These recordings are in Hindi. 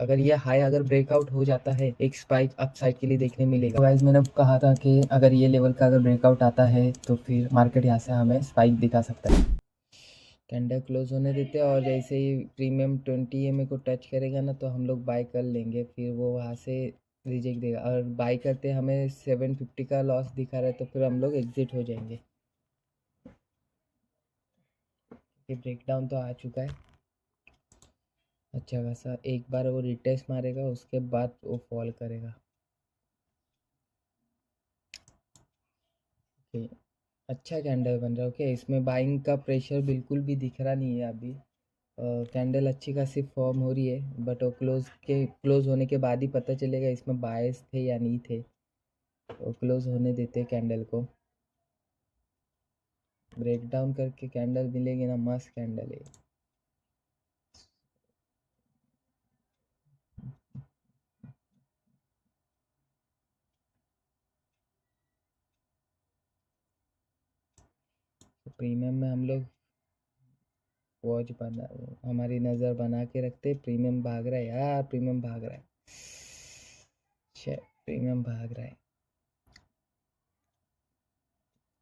अगर ये हाई अगर ब्रेकआउट हो जाता है एक स्पाइक अपसाइड के लिए देखने मिलेगा। तो गाइस मैंने कहा था कि अगर ये लेवल का अगर ब्रेकआउट आता है तो फिर मार्केट यहाँ से हमें स्पाइक दिखा सकता है। कैंडल क्लोज होने देते हैं और जैसे ही प्रीमियम 20 EMA को टच करेगा ना तो हम लोग बाय कर लेंगे, फिर वो वहाँ से रिजेक्ट देगा और बाय करते हमें 750 का लॉस दिखा रहा है तो फिर हम लोग एग्जिट हो जाएंगे। ये ब्रेकडाउन तो आ चुका है अच्छा खासा, एक बार वो रिटेस्ट मारेगा उसके बाद वो फॉल करेगा। ओके, अच्छा कैंडल बन रहा है। ओके, इसमें बाइंग का प्रेशर बिल्कुल भी दिख रहा नहीं है अभी। कैंडल अच्छी खासी फॉर्म हो रही है बट वो क्लोज होने के बाद ही पता चलेगा इसमें बायस थे या नहीं थे। तो क्लोज होने देते कैंडल को, ब्रेक डाउन करके कैंडल मिलेगी ना, मस्त कैंडल है। तो प्रीमियम में हम लोग वॉच बना, हमारी नज़र बना के रखते। प्रीमियम भाग रहा है यार, प्रीमियम भाग रहा है, प्रीमियम भाग रहा है।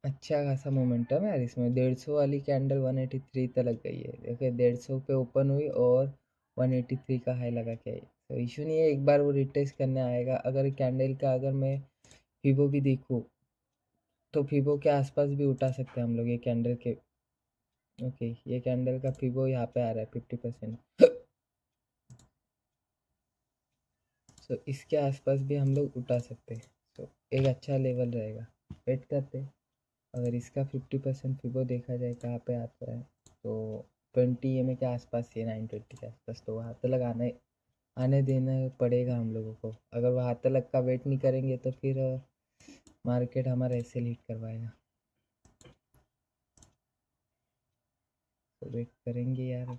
अच्छा खासा मोमेंटम है यार इसमें। 150 वाली कैंडल 183 तक लग गई है। देखिए 150 पे ओपन हुई और 183 का हाई लगा के आई। तो इशू नहीं है, एक बार वो रिटेस्ट करने आएगा। अगर कैंडल का अगर मैं फिबो भी देखूँ तो फिबो के आसपास भी उठा सकते हैं हम लोग ये कैंडल के। ओके, ये कैंडल का फिबो यहाँ पे आ रहा है 50%। तो इसके आसपास भी हम लोग उठा सकते हैं। तो एक अच्छा लेवल रहेगा, वेट करते हैं। अगर इसका 50% फिबो देखा जाए कहाँ पे आता है तो 20 EMA के आसपास ही, 920 के आसपास। तो वहाँ तक आने आने देना पड़ेगा हम लोगों को। अगर वहाँ तक का वेट नहीं करेंगे तो फिर मार्केट हमारा ऐसे हिट करवाएगा। तो वेट करेंगे यार,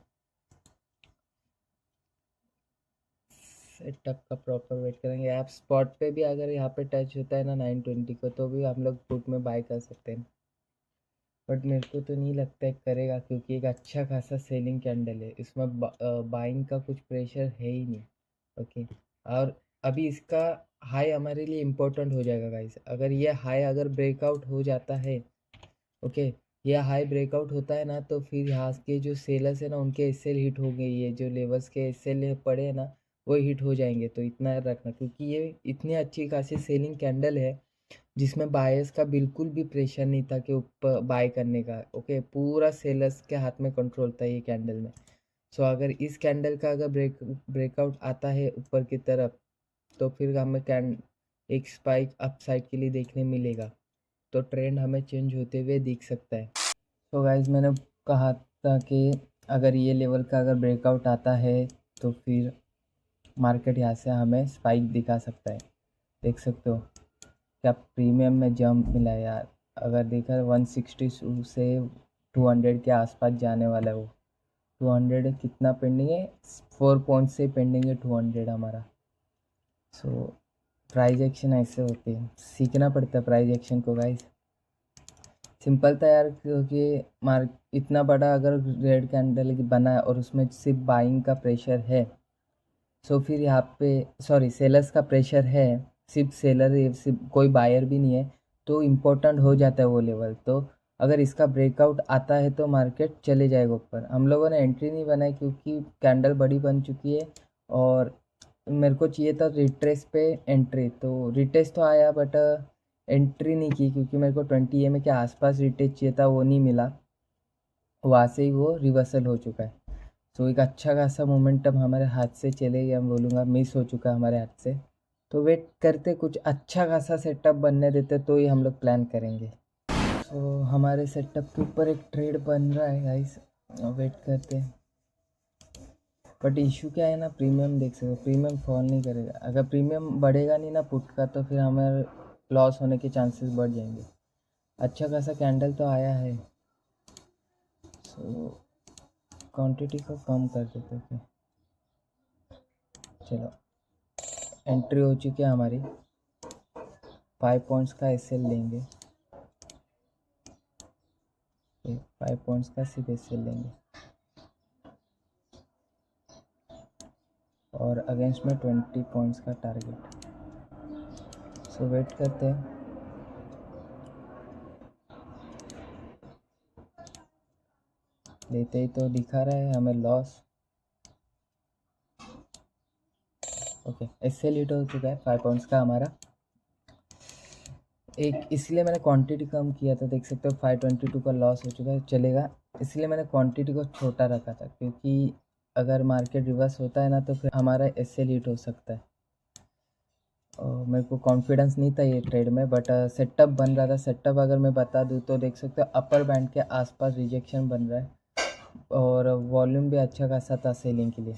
सेटअप का प्रॉपर वेट करेंगे। आप स्पॉट पे भी अगर यहाँ पे टच होता है ना 920 को तो भी हम लोग पुट में बाय कर सकते हैं। बट मेरे को तो नहीं लगता है करेगा क्योंकि एक अच्छा खासा सेलिंग कैंडल है इसमें, बाइंग का कुछ प्रेशर है ही नहीं। ओके, और अभी इसका हाई हमारे लिए इम्पोर्टेंट हो जाएगा गाइस। अगर ये हाई अगर ब्रेकआउट हो जाता है, ओके, ये हाई ब्रेकआउट होता है ना तो फिर यहाँ के जो सेलर्स है ना उनके एसएल हिट हो गई, ये जो लेवल्स के एसएल पड़े हैं ना वो हिट हो जाएंगे। तो इतना रखना क्योंकि ये इतनी अच्छी खासी सेलिंग कैंडल है जिसमें बायर्स का बिल्कुल भी प्रेशर नहीं था कि ऊपर बाय करने का। ओके, पूरा सेलर्स के हाथ में कंट्रोल था ये कैंडल में। सो अगर इस कैंडल का अगर ब्रेकआउट आता है ऊपर की तरफ तो फिर हमें एक स्पाइक अपसाइड के लिए देखने मिलेगा। तो ट्रेंड हमें चेंज होते हुए दिख सकता है। तो गाइज मैंने कहा था कि अगर ये लेवल का अगर ब्रेकआउट आता है तो फिर मार्केट यहाँ से हमें स्पाइक दिखा सकता है। देख सकते हो क्या प्रीमियम में जंप मिला है यार। अगर देखा 160 से 200 के आसपास जाने वाला है वो। 200 कितना पेंडिंग है, 4 पॉइंट से पेंडिंग है 200 हमारा। सो प्राइज एक्शन ऐसे होते हैं, सीखना पड़ता है प्राइज एक्शन को गाइस। सिंपल था यार क्योंकि मार्क इतना बड़ा अगर रेड कैंडल बना है और उसमें सिर्फ बाइंग का प्रेशर है, सो फिर यहाँ पे सॉरी सेलर्स का प्रेशर है, सिर्फ सेलर है, सिर्फ कोई बायर भी नहीं है, तो इम्पोर्टेंट हो जाता है वो लेवल। तो अगर इसका ब्रेकआउट आता है तो मार्केट चले जाएगा ऊपर। हम लोगों ने एंट्री नहीं बनाई क्योंकि कैंडल बड़ी बन चुकी है और मेरे को चाहिए था रिट्रेस पे एंट्री। तो रिट्रेस तो आया बट एंट्री नहीं की क्योंकि मेरे को 20 EMA के आसपास रिट्रेस चाहिए था, वो नहीं मिला। वहाँ से ही वो रिवर्सल हो चुका है। तो एक अच्छा खासा मोमेंटम हमारे हाथ से चले गया, मैं बोलूँगा मिस हो चुका है हमारे हाथ से। तो वेट करते कुछ अच्छा खासा सेटअप बनने देते तो ही हम लोग प्लान करेंगे। तो हमारे सेटअप के ऊपर एक ट्रेड बन रहा है गाइस, वेट करते हैं। बट इशू क्या है ना, प्रीमियम देख सकते हो प्रीमियम फॉल नहीं करेगा। अगर प्रीमियम बढ़ेगा नहीं ना पुट का तो फिर हमारे लॉस होने के चांसेस बढ़ जाएंगे। अच्छा खासा कैंडल तो आया है, सो क्वांटिटी को कम कर देते थे। चलो एंट्री हो चुकी है हमारी, 5 पॉइंट्स का एसएल लेंगे, 5 पॉइंट्स का सिर्फ एसएल लेंगे और अगेंस्ट में 20 पॉइंट्स का टारगेट। सो वेट करते हैं। लेते ही तो दिखा रहा है हमें लॉस। ओके, एसएल हिट हो चुका है 5 पॉइंट्स का हमारा। एक इसलिए मैंने क्वांटिटी कम किया था, देख सकते हो 522 का लॉस हो चुका है, चलेगा। इसलिए मैंने क्वांटिटी को छोटा रखा था, क्योंकि अगर मार्केट रिवर्स होता है ना तो फिर हमारा एसएल हिट हो सकता है। और मेरे को कॉन्फिडेंस नहीं था ये ट्रेड में, बट सेटअप बन रहा था। सेटअप अगर मैं बता दूँ तो देख सकते हो अपर बैंड के आसपास रिजेक्शन बन रहा है और वॉल्यूम भी अच्छा खासा था सेलिंग के लिए,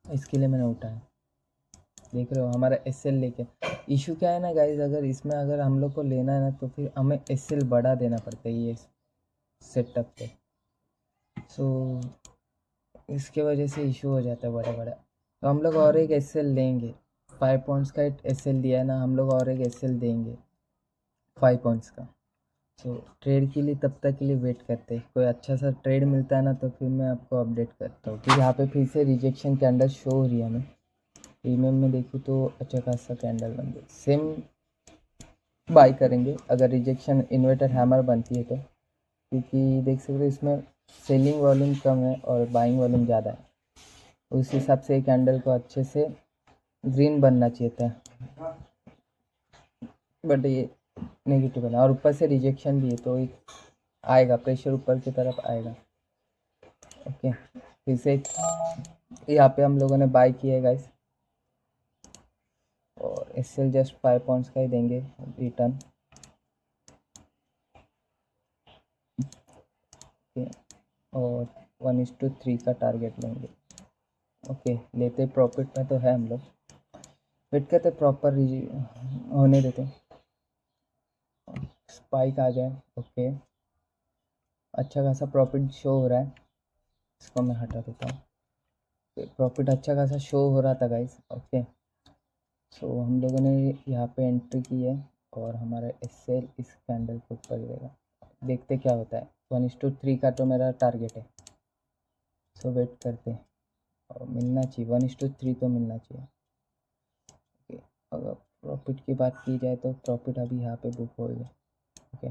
इसके लिए मैंने उठाया। देख रहे हो हमारा एसएल लेके। इशू क्या है ना गाइज, अगर इसमें अगर हम लोग को लेना है ना तो फिर हमें एसएल बढ़ा देना पड़ता है ये सेटअप पे। सो इसके वजह से इशू हो जाता है बड़ा बड़ा। तो हम लोग और एक एसएल लेंगे। 5 पॉइंट्स का एसएल दिया है ना, हम लोग और एक एसएल देंगे 5 पॉइंट्स का। सो ट्रेड के लिए तब तक के लिए वेट करते हैं। कोई अच्छा सा ट्रेड मिलता है ना तो फिर मैं आपको अपडेट करता हूँ। फिर यहाँ पे फिर से रिजेक्शन कैंडल शो हो रही है हमें। प्रीमियम में देखूँ तो अच्छा खासा कैंडल बन गया। सेम बाई करेंगे अगर रिजेक्शन इन्वर्टर हैमर बनती है तो, क्योंकि देख सकते हो इसमें सेलिंग वॉल्यूम कम है और बाइंग वॉल्यूम ज़्यादा है। उस हिसाब से कैंडल को अच्छे से ग्रीन बनना चाहिए था, बट ये नेगेटिव बना और ऊपर से रिजेक्शन भी है तो एक आएगा प्रेशर ऊपर की तरफ आएगा। ओके, फिर से यहाँ पे हम लोगों ने बाई किया है गाइस, और एसएल जस्ट 5 पॉइंट्स का ही देंगे रिटर्न। और 1:3 का टारगेट लेंगे। ओके, लेते प्रॉफिट में तो है हम लोग। वेट करते प्रॉपर होने देते, स्पाइक आ जाए। ओके, अच्छा खासा प्रॉफिट शो हो रहा है, इसको मैं हटा देता हूँ। प्रॉफिट अच्छा खासा शो हो रहा था गाइस। ओके, सो हम लोगों ने यहाँ पे एंट्री की है और हमारा एसएल इस कैंडल के ऊपर गिरेगा। देखते क्या होता है। 1:3 का तो मेरा टारगेट है, सो वेट करते हैं। और मिलना चाहिए 1:3 तो मिलना चाहिए। ओके, अगर प्रॉफिट की बात की जाए तो प्रॉफिट अभी यहाँ पे बुक हो गया। ओके,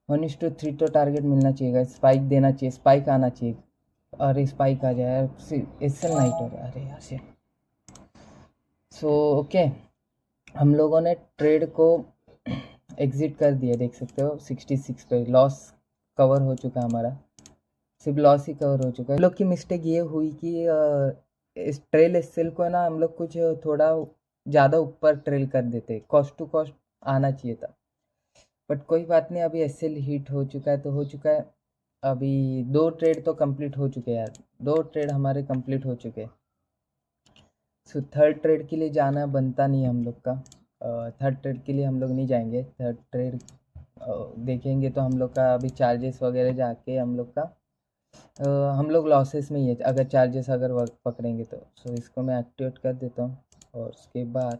1:3 तो टारगेट मिलना चाहिए, स्पाइक देना चाहिए, स्पाइक आना चाहिए। अरे स्पाइक आ जाए, एसएल नाइट हो रहा है, अरे यार से। सो ओके, हम लोगों ने ट्रेड को एग्जिट कर दिया, देख सकते हो 66 पे लॉस कवर हो चुका है हमारा। सिर्फ लॉस ही कवर हो चुका है। हम लोग की मिस्टेक ये हुई कि इस ट्रेल एसएल को ना हम लोग कुछ थोड़ा ज़्यादा ऊपर ट्रेल कर देते, कॉस्ट टू कॉस्ट आना चाहिए था। बट कोई बात नहीं, अभी एसएल हिट हो चुका है तो हो चुका है। अभी 2 ट्रेड तो कंप्लीट हो चुके हैं यार, 2 ट्रेड हमारे कंप्लीट हो चुके हैं। सो थर्ड ट्रेड के लिए जाना बनता नहीं है हम लोग का। थर्ड ट्रेड के लिए हम लोग नहीं जाएंगे। थर्ड ट्रेड देखेंगे तो हम लोग का अभी चार्जेस वगैरह जाके हम लोग का हम लोग लॉसेस में ही है अगर चार्जेस अगर पकड़ेंगे तो। सो इसको मैं एक्टिवेट कर देता हूँ। और उसके बाद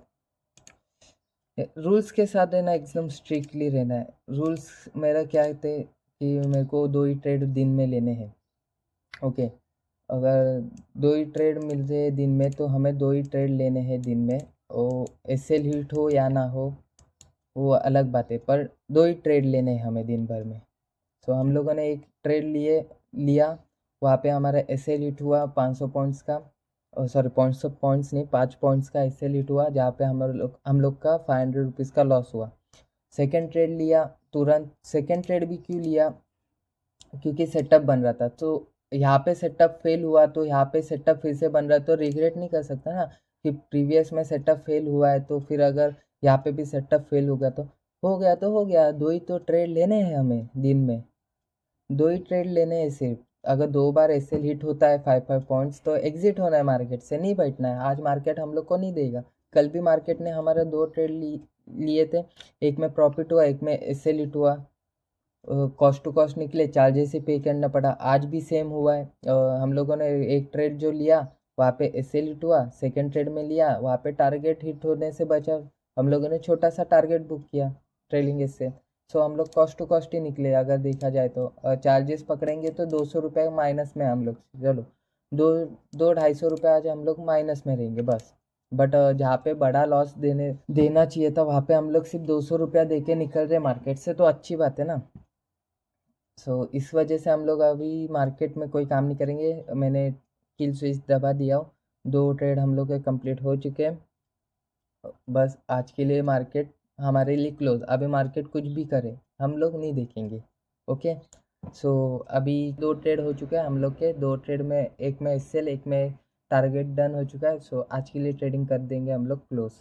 रूल्स के साथ रहना, एकदम स्ट्रिक्टली रहना है। रूल्स मेरा क्या थे कि मेरे को 2 ही ट्रेड दिन में लेने हैं। ओके, अगर 2 ही ट्रेड मिल रहे हैं दिन में तो हमें 2 ही ट्रेड लेने हैं दिन में। वो एसएल हिट हो या ना हो वो अलग बात है, पर 2 ही ट्रेड लेने हैं हमें दिन भर में। सो हम लोगों ने एक ट्रेड लिया, वहाँ पे हमारा एसएल हिट हुआ 500 पॉइंट्स का। सॉरी 500 पॉइंट्स नहीं, 5 पॉइंट्स का एसएल हिट हुआ, जहाँ पे हम लोग का 500 रुपीज़ का लॉस हुआ। सेकेंड ट्रेड लिया तुरंत। सेकेंड ट्रेड भी क्यों लिया, क्योंकि सेटअप बन रहा था। तो यहाँ पे सेटअप फेल हुआ तो यहाँ पे सेटअप फिर से बन रहा है तो रिग्रेट नहीं कर सकता ना कि प्रीवियस में सेटअप फेल हुआ है, तो फिर अगर यहाँ पे भी सेटअप फेल हो गया तो हो गया तो हो गया। 2 ही तो ट्रेड लेने हैं हमें दिन में, 2 ही ट्रेड लेने हैं सिर्फ। अगर 2 बार एसएल हिट होता है 5 पॉइंट्स तो एग्जिट होना है, मार्केट से नहीं बैठना है। आज मार्केट हम लोग को नहीं देगा। कल भी मार्केट ने हमारा 2 ट्रेड लिए थे, एक में प्रॉफिट हुआ, एक में एसएल हिट हुआ। कॉस्ट टू कॉस्ट निकले, चार्जेस ही पे करना पड़ा। आज भी सेम हुआ है। हम लोगों ने एक ट्रेड जो लिया वहाँ पे एसएल हिट हुआ, सेकेंड ट्रेड में लिया वहाँ पे टारगेट हिट होने से बचा। हम लोगों ने छोटा सा टारगेट बुक किया ट्रेलिंग इससे। सो हम लोग कॉस्ट टू कॉस्ट ही निकले अगर देखा जाए तो। चार्जेस पकड़ेंगे तो 200 रुपये माइनस में हम लोग। चलो दो 200-250 रुपये आज हम लोग माइनस में रहेंगे बस। बट जहाँ पे बड़ा लॉस देना चाहिए था वहाँ पे हम लोग सिर्फ 200 रुपया दे के निकल रहे मार्केट से, तो अच्छी बात है ना। इस वजह से हम लोग अभी मार्केट में कोई काम नहीं करेंगे। मैंने किल स्विच दबा दिया, 2 ट्रेड हम लोग के कंप्लीट हो चुके हैं। बस आज के लिए मार्केट हमारे लिए क्लोज। अभी मार्केट कुछ भी करे हम लोग नहीं देखेंगे। ओके, अभी 2 ट्रेड हो चुके हैं हम लोग के। 2 ट्रेड में एक में एसएल, एक में टारगेट डन हो चुका है। आज के लिए ट्रेडिंग कर देंगे हम लोग क्लोज।